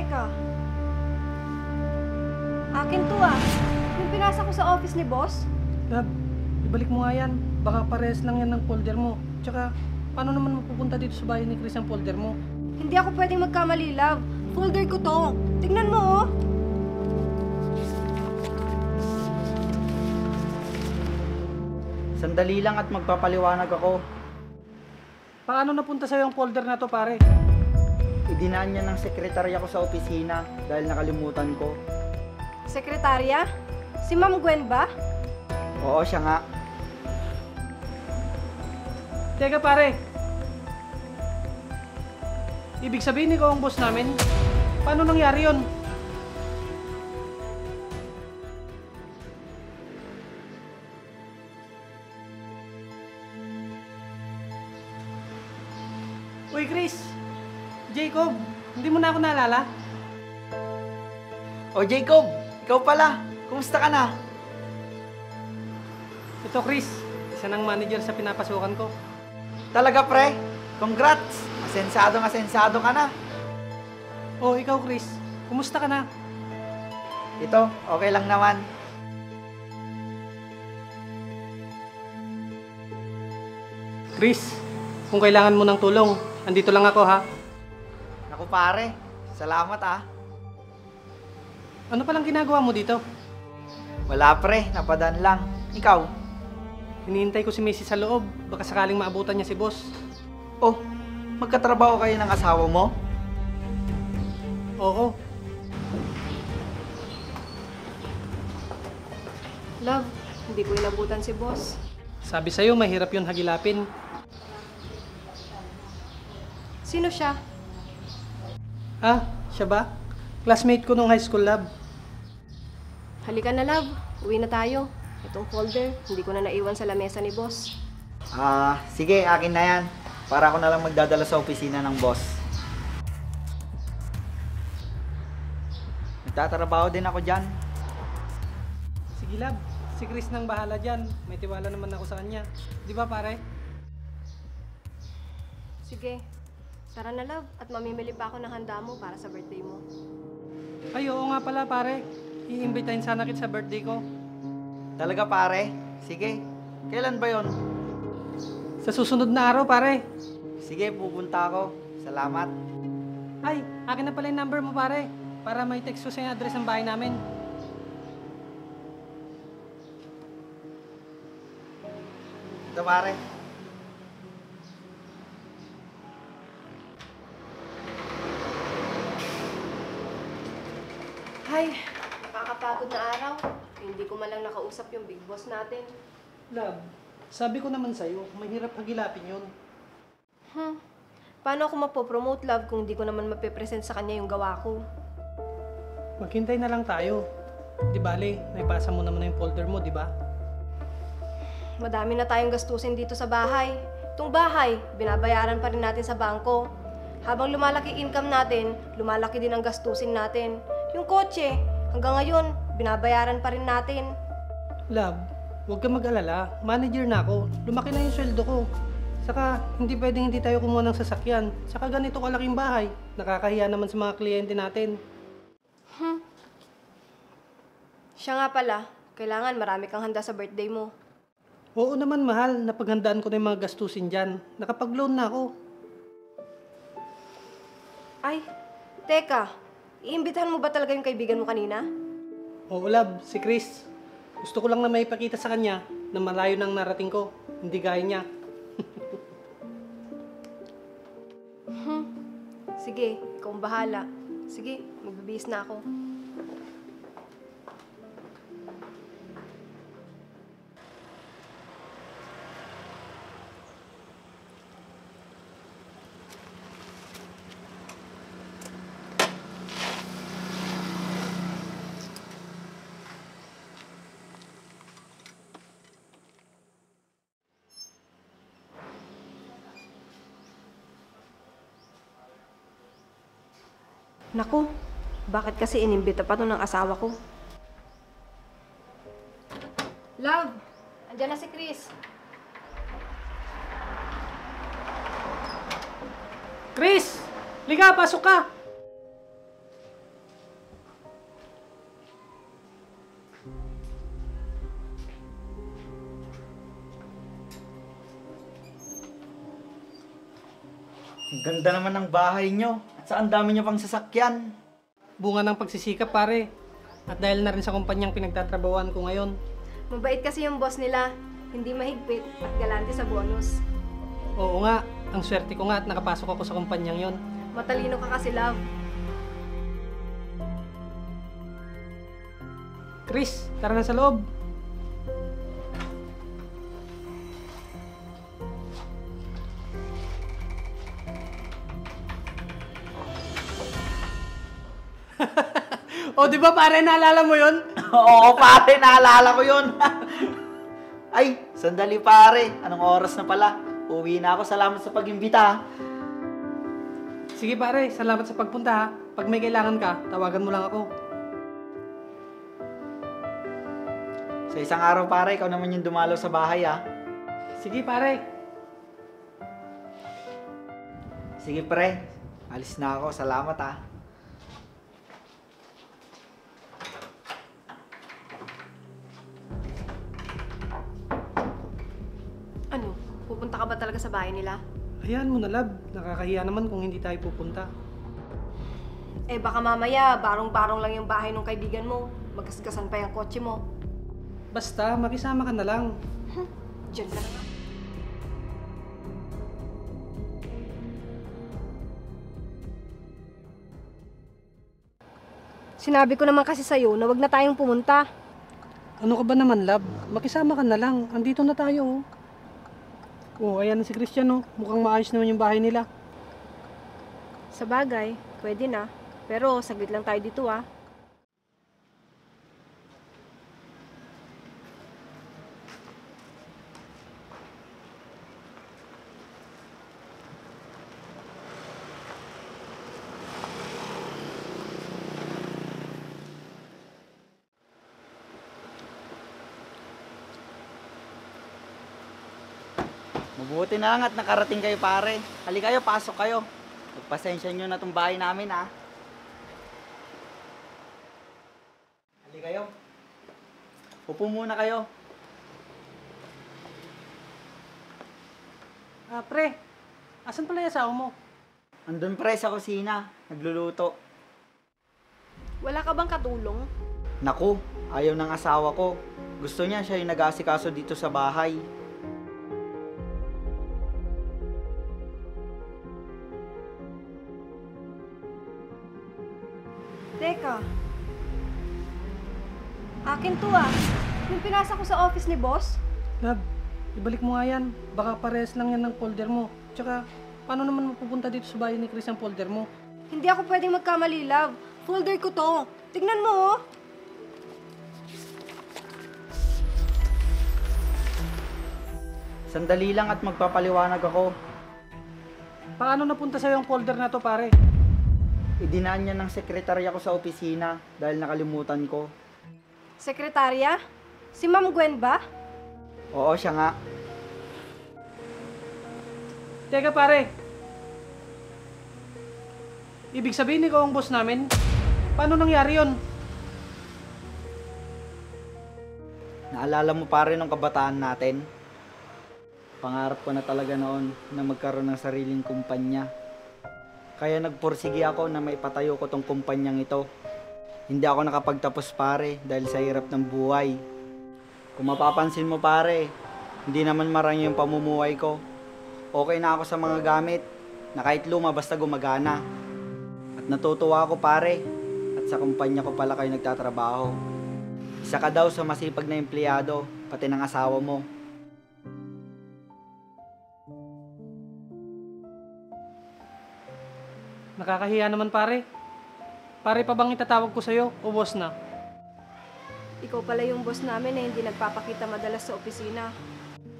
Teka. Akin to ah. Yung pinasa ko sa office ni boss. Love, ibalik mo nga yan. Baka parehas lang yan ng folder mo. Tsaka, paano naman mapupunta dito sa bahay ni Chris ang folder mo? Hindi ako pwedeng magkamali, love. Folder ko to. Tignan mo oh. Sandali lang at magpapaliwanag ako. Paano napunta sa'yo ang folder na to, pare? Idinaan niya ng sekretarya ko sa opisina dahil nakalimutan ko. Sekretarya? Si Ma'am Gwen ba? Oo, siya nga. Teka, pare. Ibig sabihin ikaw ang boss namin? Paano nangyari yon? Uy, Chris! Jacob! Hindi mo na ako naalala? O Jacob, ikaw pala. Kumusta ka na? Ito, Chris. Isa ng manager sa pinapasukan ko. Talaga pre? Congrats! Asensado ka na. Oh, ikaw, Chris. Kumusta ka na? Ito, okay lang naman. Chris, kung kailangan mo ng tulong, andito lang ako, ha? Naku pare, salamat ah. Ano palang ginagawa mo dito? Wala pre, napadaan lang. Ikaw? Hinihintay ko si Mrs. sa loob. Baka sakaling maabutan niya si boss. Oh, magkatrabaho kayo ng asawa mo? Oo. Love, hindi ko inabutan si boss. Sabi sa'yo, mahirap yun hagilapin. Sino siya? Ah, siya ba? Classmate ko nung high school, lab. Halika na, love. Uwi na tayo. Itong folder, hindi ko na naiwan sa lamesa ni boss. Sige, akin na yan. Para ako na lang magdadala sa opisina ng boss. Nagtatrabaho din ako dyan. Sige, lab. Si Chris nang bahala dyan. May tiwala naman ako sa kanya. Di ba, pare? Sige. Tara na, love. At mamimili pa ako ng handa mo para sa birthday mo. Ay, oo nga pala, pare. I-invitahin sana kita sa birthday ko. Talaga pare? Sige. Kailan ba yon? Sa susunod na araw, pare. Sige, pupunta ako. Salamat. Ay, akin na pala yung number mo, pare. Para may text ko sa yung address ng bahay namin. Ito pare. Ay, nakakapagod na araw. Hindi ko man lang nakausap yung big boss natin. Love, sabi ko naman sa'yo, mahirap hagilapin yun. Paano ako mapopromote, love, kung di ko naman mapipresent sa kanya yung gawa ko? Maghintay na lang tayo. Di bale, naipasa mo naman na yung folder mo, di ba? Madami na tayong gastusin dito sa bahay. Itong bahay, binabayaran pa rin natin sa bangko. Habang lumalaki income natin, lumalaki din ang gastusin natin. Yung kotse, hanggang ngayon, binabayaran pa rin natin. Love, huwag ka mag-alala. Manager na ako. Lumaki na yung sweldo ko. Saka, hindi pwedeng hindi tayo kumuha ng sasakyan. Saka ganito kalaking bahay. Nakakahiya naman sa mga kliyente natin. Siya nga pala, kailangan marami kang handa sa birthday mo. Oo naman, mahal. Napaghandaan ko na yung mga gastusin dyan. Nakapag-loan na ako. Ay, teka. Iimbitahan mo ba talaga yung kaibigan mo kanina? Oo, love. Si Chris. Gusto ko lang na maipakita sa kanya na malayo nang narating ko. Hindi gaya niya. Sige, ikaw ang bahala. Sige, magbibihis na ako. Naku, bakit kasi inimbita pa to ng asawa ko? Love, andyan na si Chris. Chris! Liga, pasok ka! Ang ganda naman ng bahay nyo. At saan dami nyo pang sasakyan? Bunga ng pagsisikap, pare. At dahil na rin sa kumpanyang pinagtatrabawan ko ngayon. Mabait kasi yung boss nila. Hindi mahigpit at galante sa bonus. Oo nga, ang swerte ko nga at nakapasok ako sa kumpanyang yon. Matalino ka kasi, love. Chris, tara na sa loob. O, di ba pare, naalala mo yon? Oo pare, naalala ko yun. Ay, sandali pare. Anong oras na pala? Uwi na ako. Salamat sa pag-imbita. Sige pare, salamat sa pagpunta ha. Pag may kailangan ka, tawagan mo lang ako. Sa isang araw pare, ikaw naman yung dumalaw sa bahay ha. Sige pare. Sige pre, alis na ako. Salamat ha. Ano? Pupunta ka ba talaga sa bahay nila? Hayaan mo na, love. Nakakahiya naman kung hindi tayo pupunta. Eh baka mamaya, barong-barong lang yung bahay ng kaibigan mo. Magasgasan pa yung kotse mo. Basta, makisama ka na lang. Diyan ka na nga. Sinabi ko naman kasi sa'yo na wag na tayong pumunta. Ano ka ba naman, love? Makisama ka na lang. Andito na tayo, oh. Oh, ayan na si Christian, oh. Mukhang maayos naman yung bahay nila. Sa bagay, pwede na. Pero saglit lang tayo dito ah. Mabuti na lang at nakarating kayo pare. Halika kayo, pasok kayo. Magpasensya nyo na itong bahay namin ha. Halika kayo. Upo muna kayo. Ah, pre. Asan pala yung asawa mo? Andun pre sa kusina. Nagluluto. Wala ka bang katulong? Naku, ayaw ng asawa ko. Gusto niya siya yung nag-aasikaso dito sa bahay. Teka. Akin to ah. Yung pinasa ko sa office ni boss. Love, ibalik mo nga yan. Baka parehas lang yan ng folder mo. Tsaka, paano naman mapupunta dito sa bahay ni Chris ang folder mo? Hindi ako pwedeng magkamali, love. Folder ko to. Tignan mo oh. Sandali lang at magpapaliwanag ako. Paano napunta sa'yo ang folder na to, pare? Idinaan niya ng sekretarya ko sa opisina dahil nakalimutan ko. Sekretarya? Si Ma'am Gwen ba? Oo, siya nga. Teka, pare. Ibig sabihin ikaw ang boss namin? Paano nangyari yon? Naalala mo pare nung kabataan natin? Pangarap ko na talaga noon na magkaroon ng sariling kumpanya. Kaya nagpursige ako na maipatayo ko tong kumpanyang ito. Hindi ako nakapagtapos pare dahil sa hirap ng buhay. Kung mapapansin mo pare, hindi naman marami yung pamumuhay ko. Okay na ako sa mga gamit na kahit luma basta gumagana. At natutuwa ako pare at sa kumpanya ko pala kayo nagtatrabaho. Isa ka daw sa masipag na empleyado, pati ng asawa mo. Nakakahiya naman, pare. Pare pa bang itatawag ko sa'yo o boss na? Ikaw pala yung boss namin na hindi nagpapakita madalas sa opisina.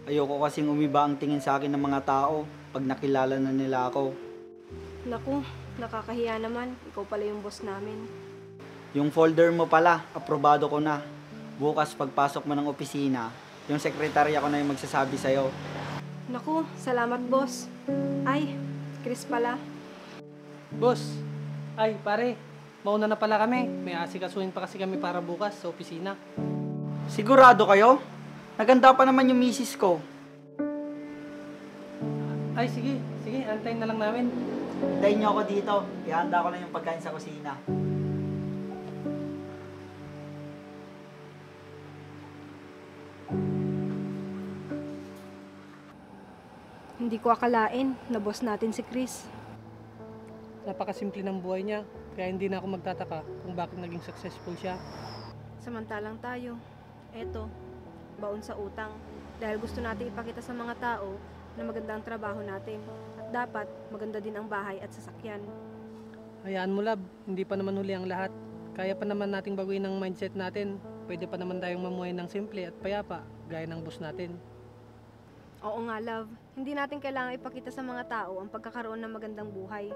Ayoko kasing umiba ang tingin sa akin ng mga tao pag nakilala na nila ako. Naku, nakakahiya naman. Ikaw pala yung boss namin. Yung folder mo pala, aprobado ko na. Bukas pagpasok mo ng opisina, yung sekretarya ko na yung magsasabi sa'yo. Naku, salamat boss. Ay, Chris pala. Boss, ay pare, mauna na pala kami. May asikasuhin pa kasi kami para bukas sa opisina. Sigurado kayo? Naganda pa naman yung misis ko. Ay, sige, sige. antayin na lang namin. Hintayin niyo ako dito. Ihanda ko lang yung pagkain sa kusina. Hindi ko akalain na boss natin si Chris. Napakasimple ng buhay niya, kaya hindi na ako magtataka kung bakit naging successful siya. Samantalang tayo, eto, baon sa utang. Dahil gusto natin ipakita sa mga tao na maganda ang trabaho natin. At dapat maganda din ang bahay at sasakyan. Hayaan mo, love, hindi pa naman huli ang lahat. Kaya pa naman nating baguhin ang mindset natin. Pwede pa naman tayong mamuhay ng simple at payapa, gaya ng boss natin. Oo nga, love. Hindi natin kailangan ipakita sa mga tao ang pagkakaroon ng magandang buhay.